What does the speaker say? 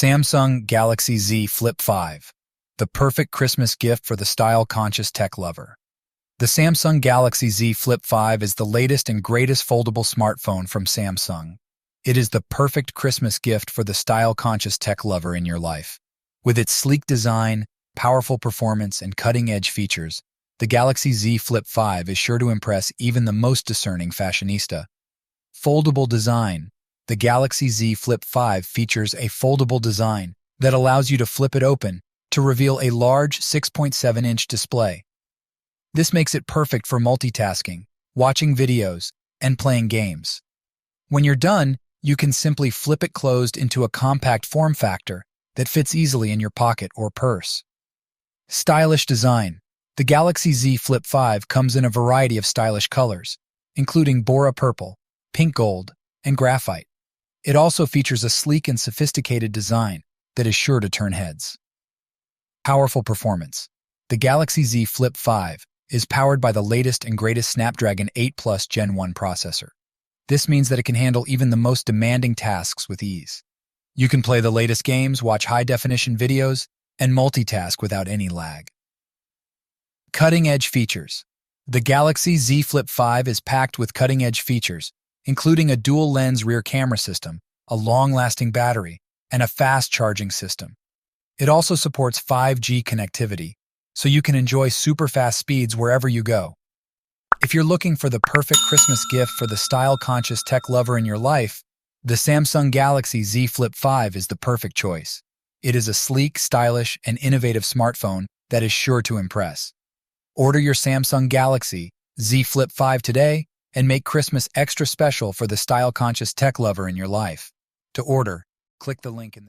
Samsung Galaxy Z Flip 5, the perfect Christmas gift for the style-conscious tech lover. The Samsung Galaxy Z Flip 5 is the latest and greatest foldable smartphone from Samsung. It is the perfect Christmas gift for the style-conscious tech lover in your life. With its sleek design, powerful performance, and cutting-edge features, the Galaxy Z Flip 5 is sure to impress even the most discerning fashionista. Foldable design. The Galaxy Z Flip 5 features a foldable design that allows you to flip it open to reveal a large 6.7-inch display. This makes it perfect for multitasking, watching videos, and playing games. When you're done, you can simply flip it closed into a compact form factor that fits easily in your pocket or purse. Stylish design. The Galaxy Z Flip 5 comes in a variety of stylish colors, including Bora Purple, Pink Gold, and Graphite. It also features a sleek and sophisticated design that is sure to turn heads. Powerful performance. The Galaxy Z Flip 5 is powered by the latest and greatest Snapdragon 8 Plus Gen 1 processor. This means that it can handle even the most demanding tasks with ease. You can play the latest games, watch high-definition videos, and multitask without any lag. Cutting-edge features. The Galaxy Z Flip 5 is packed with cutting-edge features, including a dual-lens rear camera system, a long-lasting battery, and a fast-charging system. It also supports 5G connectivity, so you can enjoy super-fast speeds wherever you go. If you're looking for the perfect Christmas gift for the style-conscious tech lover in your life, the Samsung Galaxy Z Flip 5 is the perfect choice. It is a sleek, stylish, and innovative smartphone that is sure to impress. Order your Samsung Galaxy Z Flip 5 today and make Christmas extra special for the style-conscious tech lover in your life. To order, click the link in the